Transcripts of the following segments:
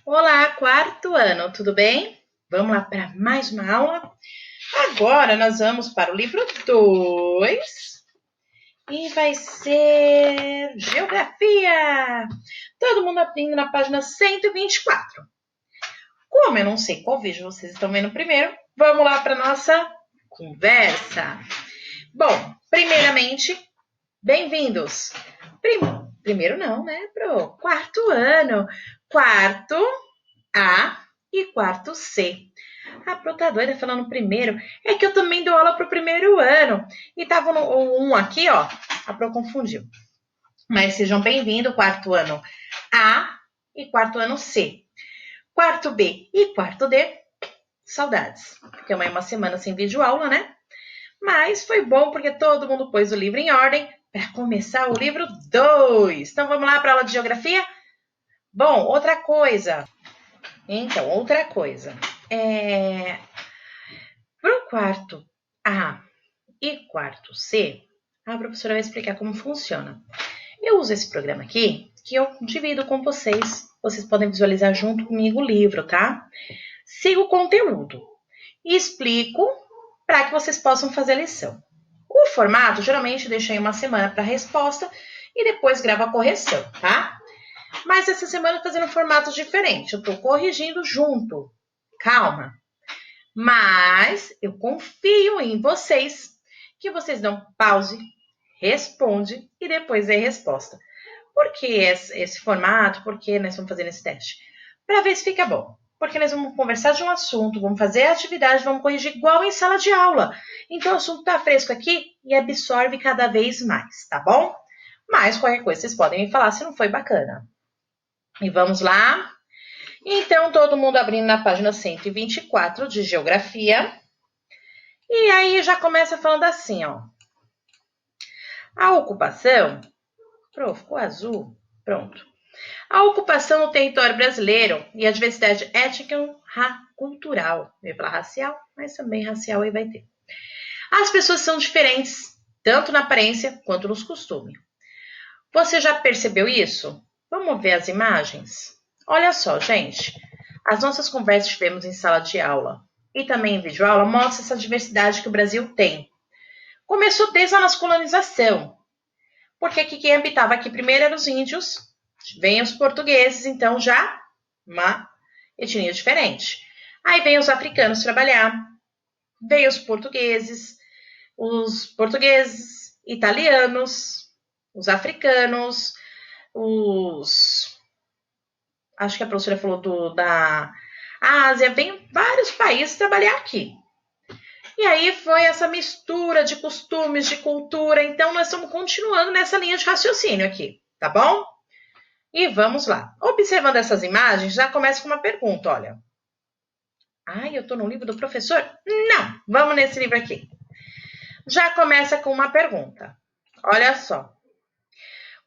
Olá, quarto ano, tudo bem? Vamos lá para mais uma aula? Agora nós vamos para o livro 2 e vai ser Geografia. Todo mundo abrindo na página 124. Como eu não sei qual vídeo vocês estão vendo primeiro, vamos lá para nossa conversa. Bom, primeiramente, bem-vindos. Primeiro não, né? Pro quarto ano. Quarto A e quarto C. A Pro tá doida falando primeiro. É que eu também dou aula pro primeiro ano. E tava um aqui, ó. A Pro confundiu. Mas sejam bem-vindos, quarto ano A e quarto ano C. Quarto B e quarto D, saudades. Porque é uma semana sem vídeo aula, né? Mas foi bom porque todo mundo pôs o livro em ordem para começar o livro 2. Então vamos lá para a aula de geografia? Bom, outra coisa. Para o quarto A e quarto C, a professora vai explicar como funciona. Eu uso esse programa aqui, que eu divido com vocês. Vocês podem visualizar junto comigo o livro, tá? Sigo o conteúdo e explico para que vocês possam fazer a lição. O formato, geralmente, deixo aí uma semana para a resposta e depois gravo a correção, tá? Mas essa semana eu tô fazendo um formato diferente. Eu estou corrigindo junto. Calma. Mas eu confio em vocês, que vocês dão pause, responde e depois dê resposta. Por que esse formato? Por que nós estamos fazendo esse teste? Para ver se fica bom. Porque nós vamos conversar de um assunto, vamos fazer a atividade, vamos corrigir igual em sala de aula. Então o assunto está fresco aqui e absorve cada vez mais, tá bom? Mas qualquer coisa vocês podem me falar se não foi bacana. E vamos lá. Então, todo mundo abrindo na página 124 de Geografia. E aí já começa falando assim, ó. A ocupação... ficou azul. Pronto. A ocupação no território brasileiro e a diversidade étnico-cultural. Eu ia falar racial, mas também racial aí vai ter. As pessoas são diferentes, tanto na aparência quanto nos costumes. Você já percebeu isso? Vamos ver as imagens? Olha só, gente. As nossas conversas que tivemos em sala de aula e também em videoaula mostram essa diversidade que o Brasil tem. Começou desde a nossa colonização, porque quem habitava aqui primeiro eram os índios, vem os portugueses, então já uma etnia diferente. Aí vem os africanos trabalhar, vem os portugueses, italianos, os africanos, acho que a professora falou da Ásia, vem vários países trabalhar aqui. E aí foi essa mistura de costumes, de cultura. Então, nós estamos continuando nessa linha de raciocínio aqui, tá bom? E vamos lá. Observando essas imagens, já começa com uma pergunta, olha. Eu estou no livro do professor? Não, vamos nesse livro aqui. Já começa com uma pergunta. Olha só.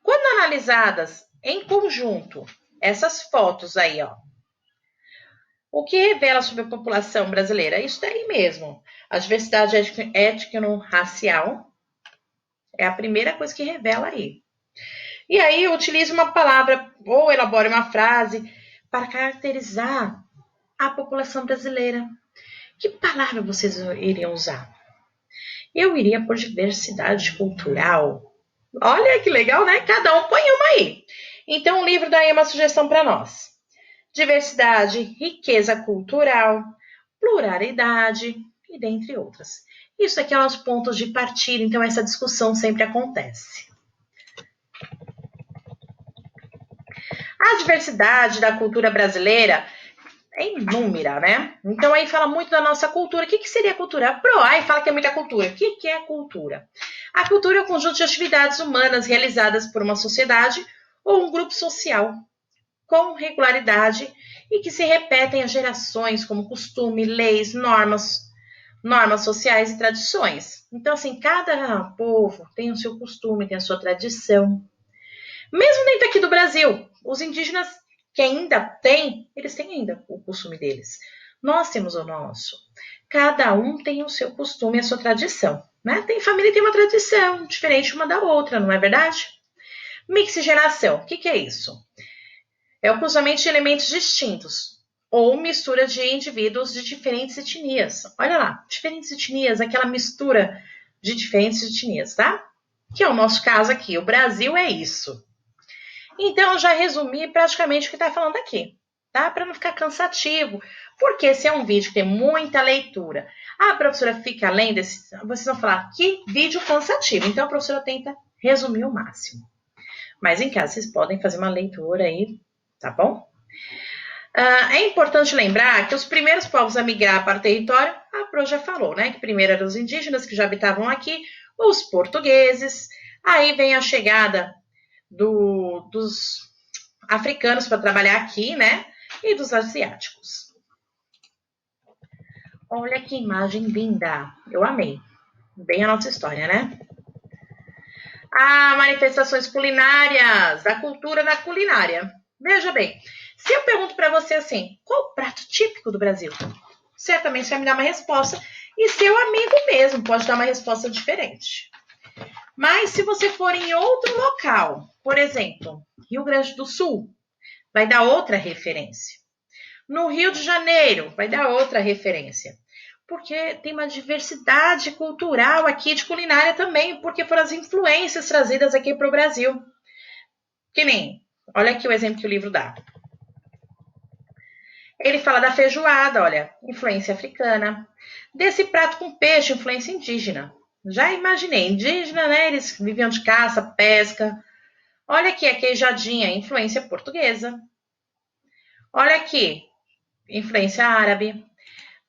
Quando analisadas em conjunto essas fotos aí, ó, o que revela sobre a população brasileira? É isso daí mesmo. A diversidade étnico-racial é a primeira coisa que revela aí. E aí utilize uma palavra ou elabore uma frase para caracterizar a população brasileira. Que palavra vocês iriam usar? Eu iria por diversidade cultural. Olha que legal, né? Cada um põe uma aí. Então o livro daí é uma sugestão para nós. Diversidade, riqueza cultural, pluralidade e dentre outras. Isso aqui é os pontos de partida, então essa discussão sempre acontece. A diversidade da cultura brasileira é inúmera, né? Então aí fala muito da nossa cultura. O que seria cultura? A PROAI fala que é muita cultura. O que é cultura? A cultura é o conjunto de atividades humanas realizadas por uma sociedade ou um grupo social com regularidade e que se repetem as gerações, como costume, leis, normas sociais e tradições. Então, assim, cada povo tem o seu costume, tem a sua tradição. Mesmo dentro aqui do Brasil, os indígenas que ainda têm, eles têm ainda o costume deles. Nós temos o nosso. Cada um tem o seu costume, a sua tradição. Né? Tem família que tem uma tradição diferente uma da outra, não é verdade? Mixigenação, o que é isso? É o cruzamento de elementos distintos ou mistura de indivíduos de diferentes etnias. Olha lá, diferentes etnias, aquela mistura de diferentes etnias, tá? Que é o nosso caso aqui. O Brasil é isso. Então, eu já resumi praticamente o que está falando aqui, tá? Para não ficar cansativo. Porque esse é um vídeo que tem muita leitura. A professora fica além desse... Vocês vão falar, que vídeo cansativo. Então, a professora tenta resumir o máximo. Mas em casa, vocês podem fazer uma leitura aí, tá bom? É importante lembrar que os primeiros povos a migrar para o território, a Pro já falou, né? Que primeiro eram os indígenas que já habitavam aqui, os portugueses, aí vem a chegada dos africanos para trabalhar aqui, né? E dos asiáticos. Olha que imagem linda, eu amei. Bem a nossa história, né? Manifestações culinárias, a cultura da culinária. Veja bem, se eu pergunto para você assim, qual o prato típico do Brasil? Certamente você vai me dar uma resposta e seu amigo mesmo pode dar uma resposta diferente. Mas se você for em outro local, por exemplo, Rio Grande do Sul, vai dar outra referência. No Rio de Janeiro, vai dar outra referência. Porque tem uma diversidade cultural aqui de culinária também, porque foram as influências trazidas aqui para o Brasil. Que nem, olha aqui o exemplo que o livro dá. Ele fala da feijoada, olha, influência africana. Desse prato com peixe, influência indígena. Já imaginei, indígena, né? Eles viviam de caça, pesca. Olha aqui a queijadinha, influência portuguesa. Olha aqui, influência árabe.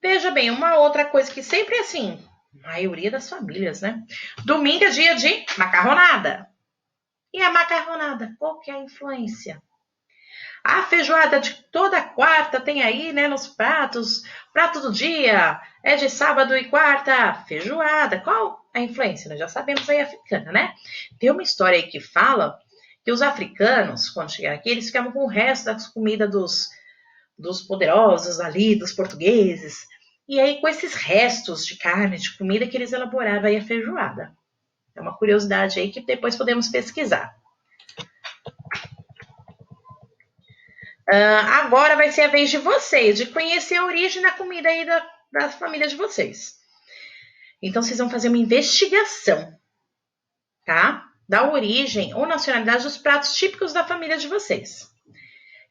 Veja bem, uma outra coisa que sempre é assim, maioria das famílias, né? Domingo é dia de macarronada. E a macarronada, qual que é a influência? A feijoada de toda quarta tem aí, né, nos pratos, prato do dia, é de sábado e quarta, feijoada. Qual a influência? Nós já sabemos aí africana, né? Tem uma história aí que fala que os africanos, quando chegaram aqui, eles ficavam com o resto das comidas dos poderosos ali, dos portugueses. E aí, com esses restos de carne, de comida, que eles elaboravam aí a feijoada. É uma curiosidade aí que depois podemos pesquisar. Agora vai ser a vez de vocês, de conhecer a origem da comida aí da família de vocês. Então, vocês vão fazer uma investigação, tá? Da origem ou nacionalidade dos pratos típicos da família de vocês.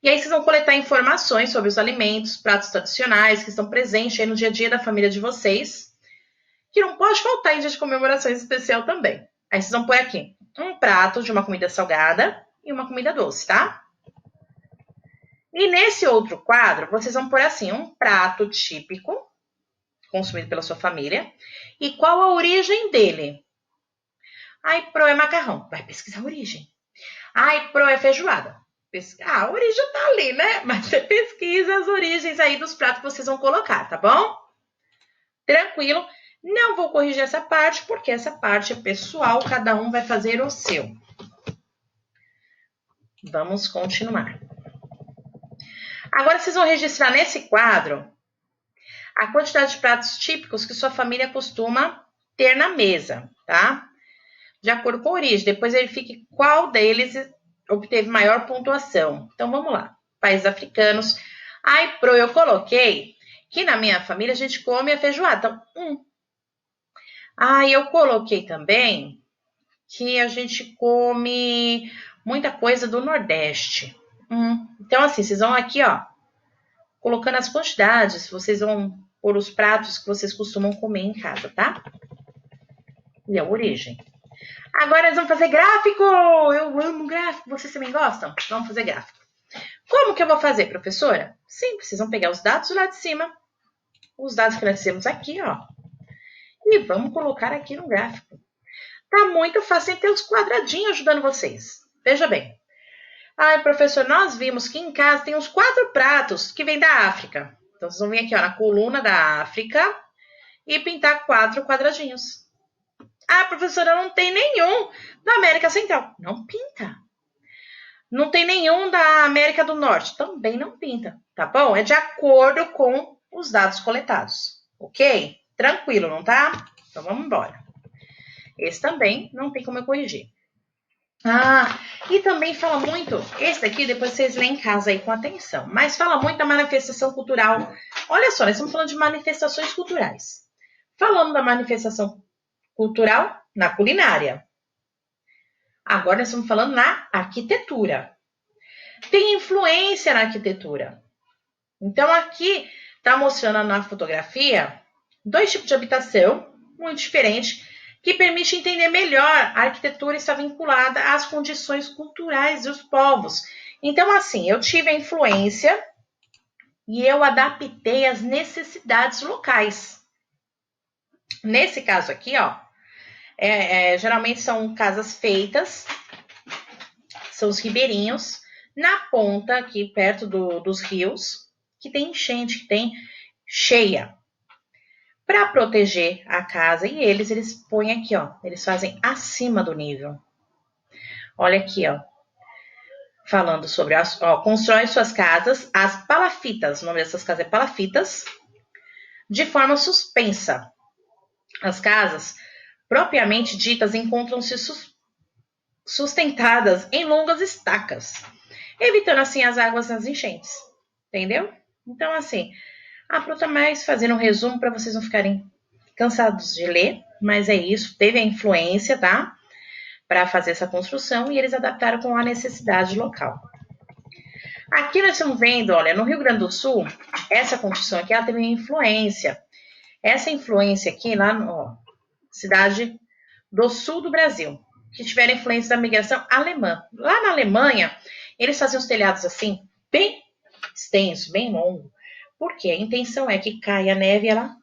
E aí, vocês vão coletar informações sobre os alimentos, pratos tradicionais que estão presentes aí no dia a dia da família de vocês, que não pode faltar em dia de comemorações especial também. Aí, vocês vão pôr aqui um prato de uma comida salgada e uma comida doce, tá? E nesse outro quadro, vocês vão pôr assim, um prato típico, consumido pela sua família, e qual a origem dele. Ai, Pro é macarrão. Vai pesquisar a origem. Ai, Pro é feijoada. A origem tá ali, né? Mas você pesquisa as origens aí dos pratos que vocês vão colocar, tá bom? Tranquilo. Não vou corrigir essa parte, porque essa parte é pessoal, cada um vai fazer o seu. Vamos continuar. Agora vocês vão registrar nesse quadro a quantidade de pratos típicos que sua família costuma ter na mesa, tá? De acordo com a origem. Depois verifique qual deles obteve maior pontuação. Então, vamos lá. Países africanos. Aí, Pro, eu coloquei que na minha família a gente come a feijoada. Então, eu coloquei também que a gente come muita coisa do Nordeste. Então, assim, vocês vão aqui, ó, colocando as quantidades, vocês vão pôr os pratos que vocês costumam comer em casa, tá? E a origem. Agora nós vamos fazer gráfico! Eu amo gráfico. Vocês também gostam? Vamos fazer gráfico. Como que eu vou fazer, professora? Simples, vocês vão pegar os dados lá de cima, os dados que nós temos aqui, ó, e vamos colocar aqui no gráfico. Tá muito fácil, tem os quadradinhos ajudando vocês. Veja bem. Ai, professor, nós vimos que em casa tem uns 4 pratos que vêm da África. Então, vocês vão vir aqui, ó, na coluna da África e pintar 4 quadradinhos. Ah, professora, não tem nenhum da América Central. Não pinta. Não tem nenhum da América do Norte. Também não pinta, tá bom? É de acordo com os dados coletados, ok? Tranquilo, não tá? Então, vamos embora. Esse também não tem como eu corrigir. E também fala muito, esse daqui depois vocês lêem em casa aí com atenção, mas fala muito da manifestação cultural. Olha só, nós estamos falando de manifestações culturais. Falando da manifestação cultural na culinária. Agora nós estamos falando na arquitetura. Tem influência na arquitetura. Então aqui está mostrando na fotografia 2 tipos de habitação muito diferentes que permite entender melhor a arquitetura está vinculada às condições culturais dos povos. Então, assim, eu tive a influência e eu adaptei às necessidades locais. Nesse caso aqui, ó, geralmente são casas feitas, são os ribeirinhos, na ponta aqui perto dos rios, que tem enchente, que tem cheia. Para proteger a casa e eles põem aqui, ó, eles fazem acima do nível. Olha aqui, ó, falando sobre, constrói suas casas, as palafitas, o nome dessas casas é palafitas, de forma suspensa. As casas, propriamente ditas, encontram-se sustentadas em longas estacas, evitando assim as águas nas enchentes, entendeu? Então, assim, pronto, mais fazendo um resumo para vocês não ficarem cansados de ler, mas é isso, teve a influência, tá? Para fazer essa construção e eles adaptaram com a necessidade local. Aqui nós estamos vendo, olha, no Rio Grande do Sul, essa construção aqui, ela teve influência. Essa influência aqui, lá na cidade do sul do Brasil, que tiveram influência da migração alemã. Lá na Alemanha, eles faziam os telhados assim, bem extenso, bem longo, porque a intenção é que caia a neve e ela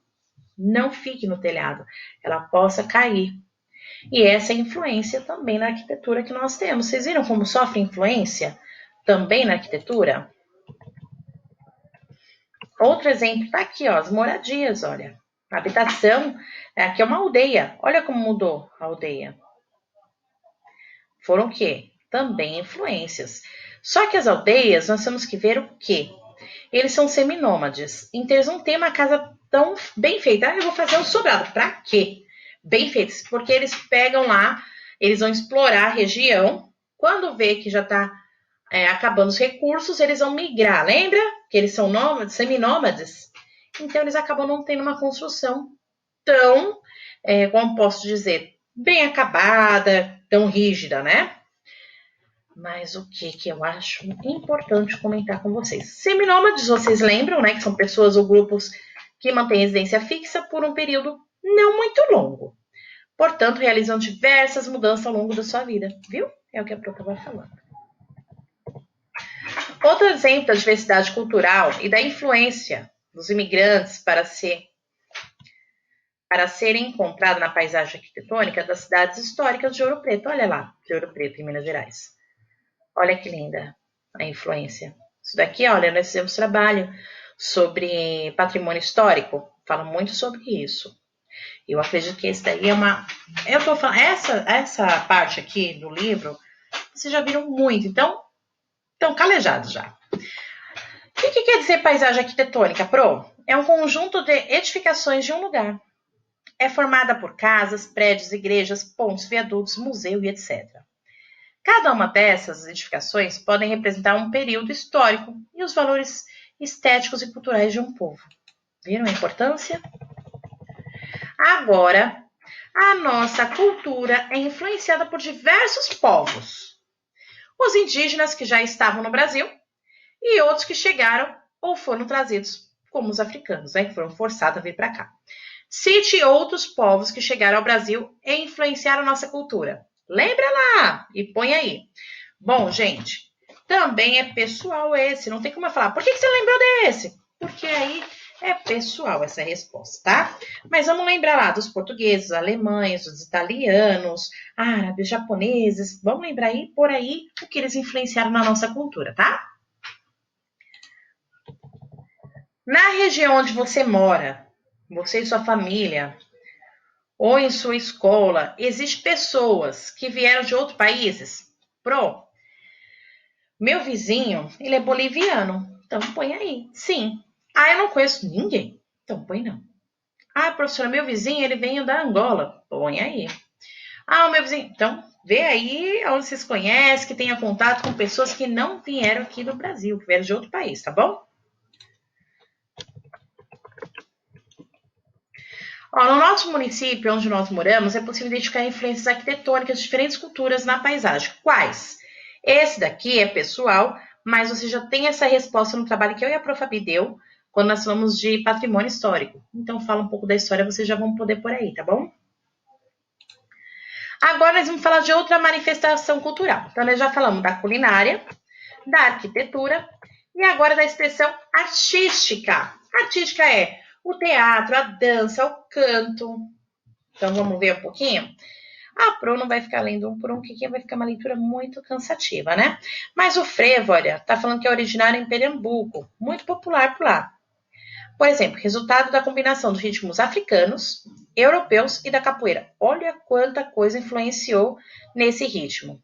não fique no telhado, ela possa cair. E essa é a influência também na arquitetura que nós temos. Vocês viram como sofre influência também na arquitetura? Outro exemplo está aqui, ó, as moradias, olha. A habitação, aqui é uma aldeia. Olha como mudou a aldeia. Foram o quê? Também influências. Só que as aldeias, nós temos que ver o quê? Eles são seminômades. Então, eles não têm uma casa tão bem feita. Eu vou fazer um sobrado. Para quê? Bem feitos. Porque eles pegam lá, eles vão explorar a região. Quando vê que já está acabando os recursos, eles vão migrar. Lembra que eles são nômades, seminômades? Então, eles acabam não tendo uma construção tão, como posso dizer, bem acabada, tão rígida, né? Mas o que eu acho importante comentar com vocês? Seminômades, vocês lembram, né? Que são pessoas ou grupos que mantêm residência fixa por um período não muito longo. Portanto, realizam diversas mudanças ao longo da sua vida, viu? É o que a Pro estava falando. Outro exemplo da diversidade cultural e da influência dos imigrantes para serem encontrado na paisagem arquitetônica das cidades históricas de Ouro Preto. Olha lá, de Ouro Preto, em Minas Gerais. Olha que linda a influência. Isso daqui, olha, nós fizemos trabalho sobre patrimônio histórico. Fala muito sobre isso. Eu acredito que esse daí é uma... Eu tô falando... Essa parte aqui do livro, vocês já viram muito. Então, estão calejados já. O que quer dizer paisagem arquitetônica, Pro? É um conjunto de edificações de um lugar. É formada por casas, prédios, igrejas, pontes, viadutos, museu e etc. Cada uma dessas edificações podem representar um período histórico e os valores estéticos e culturais de um povo. Viram a importância? Agora, a nossa cultura é influenciada por diversos povos. Os indígenas que já estavam no Brasil e outros que chegaram ou foram trazidos, como os africanos, que foram forçados a vir para cá. Cite outros povos que chegaram ao Brasil e influenciaram a nossa cultura. Lembra lá e põe aí. Bom, gente, também é pessoal esse. Não tem como eu falar. Por que você lembrou desse? Porque aí é pessoal essa resposta, tá? Mas vamos lembrar lá dos portugueses, alemães, dos italianos, árabes, japoneses. Vamos lembrar aí, por aí, o que eles influenciaram na nossa cultura, tá? Na região onde você mora, você e sua família, ou em sua escola, existem pessoas que vieram de outros países? Meu vizinho, ele é boliviano, então põe aí. Sim. Eu não conheço ninguém, então põe não. Professora, meu vizinho, ele veio da Angola, põe aí. O meu vizinho, então Vê aí onde vocês conhecem, que tenha contato com pessoas que não vieram aqui do Brasil, que vieram de outro país, tá bom? Ó, no nosso município, onde nós moramos, é possível identificar influências arquitetônicas de diferentes culturas na paisagem. Quais? Esse daqui é pessoal, mas você já tem essa resposta no trabalho que eu e a Profabi deu, quando nós falamos de patrimônio histórico. Então, fala um pouco da história, vocês já vão poder por aí, tá bom? Agora nós vamos falar de outra manifestação cultural. Então, nós já falamos da culinária, da arquitetura e agora da expressão artística. Artística é o teatro, a dança, o canto. Então, vamos ver um pouquinho? A Pro não vai ficar lendo um por um, que vai ficar uma leitura muito cansativa, né? Mas o frevo, olha, tá falando que é originário em Pernambuco, muito popular por lá. Por exemplo, resultado da combinação dos ritmos africanos, europeus e da capoeira. Olha quanta coisa influenciou nesse ritmo.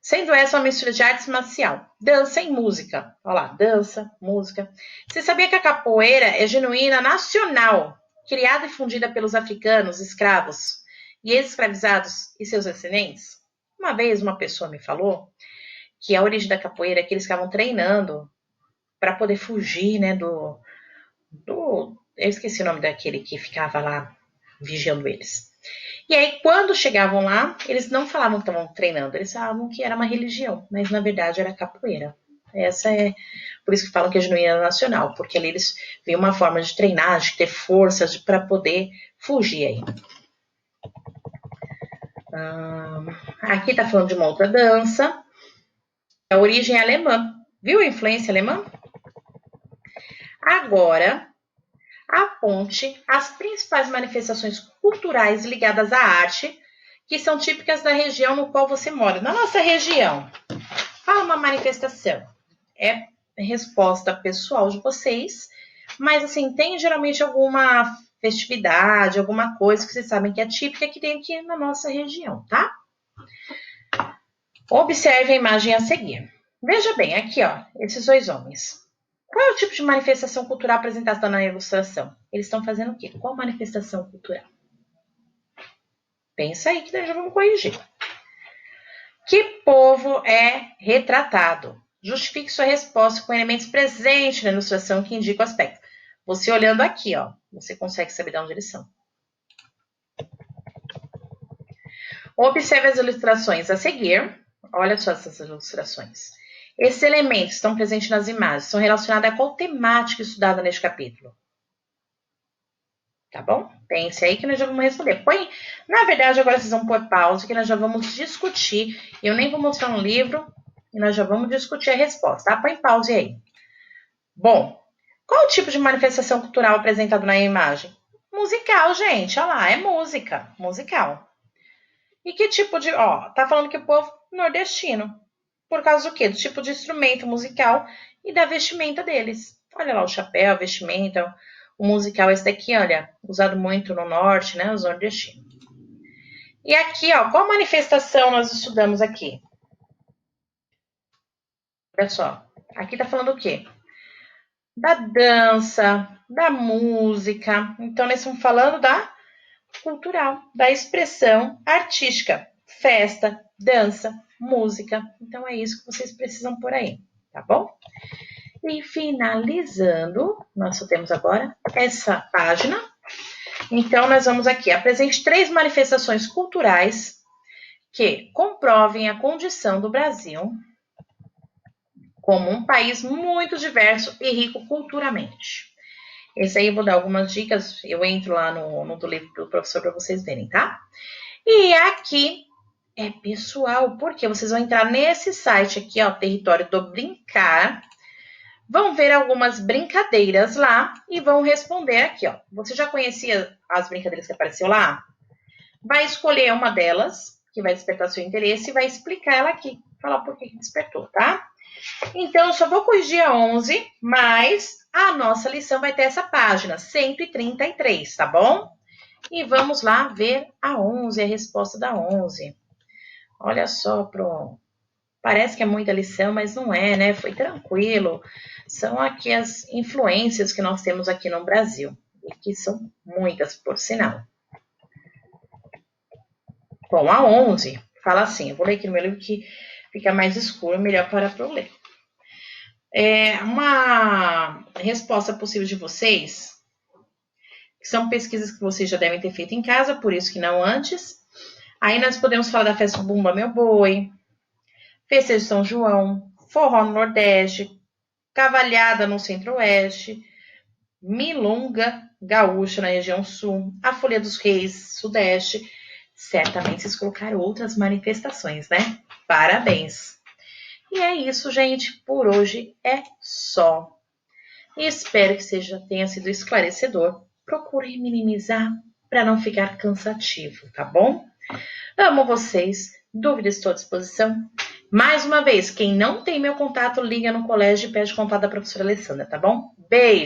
Sendo essa uma mistura de artes marcial, dança e música. Olha lá, dança, música. Você sabia que a capoeira é genuína nacional, criada e fundida pelos africanos, escravos e ex-escravizados e seus descendentes? Uma vez uma pessoa me falou que a origem da capoeira é que eles ficavam treinando para poder fugir, né, eu esqueci o nome daquele que ficava lá vigiando eles. E aí, quando chegavam lá, eles não falavam que estavam treinando, eles falavam que era uma religião, mas na verdade era capoeira. Essa é por isso que falam que é genuína nacional, porque ali eles viam uma forma de treinar, de ter forças para poder fugir aí. Aqui tá falando de uma outra dança. A origem é alemã. Viu a influência alemã? Agora, aponte as principais manifestações culturais ligadas à arte que são típicas da região no qual você mora. Na nossa região, fala uma manifestação. É resposta pessoal de vocês, mas assim, tem geralmente alguma festividade, alguma coisa que vocês sabem que é típica que tem aqui na nossa região, tá? Observe a imagem a seguir. Veja bem, aqui, ó, esses dois homens. Qual é o tipo de manifestação cultural apresentada na ilustração? Eles estão fazendo o quê? Qual manifestação cultural? Pensa aí que nós já vamos corrigir. Que povo é retratado? Justifique sua resposta com elementos presentes na ilustração que indicam o aspecto. Você olhando aqui, ó, você consegue saber de onde eles são. Observe as ilustrações a seguir. Olha só essas ilustrações. Esses elementos estão presentes nas imagens, são relacionados a qual temática estudada neste capítulo? Tá bom? Pense aí que nós já vamos responder. Na verdade, agora vocês vão pôr pausa, que nós já vamos discutir. Eu nem vou mostrar um livro, e nós já vamos discutir a resposta, tá? Põe pausa aí. Bom, qual o tipo de manifestação cultural apresentado na imagem? Musical, gente. Olha lá, é música. Musical. E que tipo de... Ó, tá falando que o povo nordestino. Por causa do quê? Do tipo de instrumento musical e da vestimenta deles. Olha lá o chapéu, a vestimenta, o musical esse daqui, olha, usado muito no norte, né, os nordestinos. E aqui, ó, qual manifestação nós estudamos aqui? Olha só, aqui tá falando o quê? Da dança, da música. Então, nós estamos falando da cultural, da expressão artística. Festa, dança, música. Então, é isso que vocês precisam por aí, tá bom? E finalizando, nós só temos agora essa página. Então, nós vamos aqui. Apresente 3 manifestações culturais que comprovem a condição do Brasil como um país muito diverso e rico culturalmente. Esse aí eu vou dar algumas dicas, eu entro lá no do livro do professor para vocês verem, tá? E aqui é pessoal, porque vocês vão entrar nesse site aqui, ó, Território do Brincar, vão ver algumas brincadeiras lá e vão responder aqui, ó. Você já conhecia as brincadeiras que apareceu lá? Vai escolher uma delas, que vai despertar seu interesse, e vai explicar ela aqui, falar por que despertou, tá? Então, eu só vou corrigir a 11, mas a nossa lição vai ter essa página, 133, tá bom? E vamos lá ver a 11, a resposta da 11. Olha só, Pro. Parece que é muita lição, mas não é, né? Foi tranquilo. São aqui as influências que nós temos aqui no Brasil, e que são muitas, por sinal. Bom, a 11 fala assim, eu vou ler aqui no meu livro que fica mais escuro, melhor para eu ler. Uma resposta possível de vocês, que são pesquisas que vocês já devem ter feito em casa, por isso que não antes. Aí nós podemos falar da festa Bumba Meu Boi, festa de São João, forró no Nordeste, cavalhada no Centro-Oeste, milonga gaúcha na região Sul, a Folia dos Reis, Sudeste. Certamente vocês colocaram outras manifestações, né? Parabéns! E é isso, gente. Por hoje é só. E espero que tenha sido esclarecedor. Procure minimizar para não ficar cansativo, tá bom? Amo vocês. Dúvidas, estou à disposição. Mais uma vez, quem não tem meu contato, liga no colégio e pede contato da professora Alessandra, tá bom? Beijo!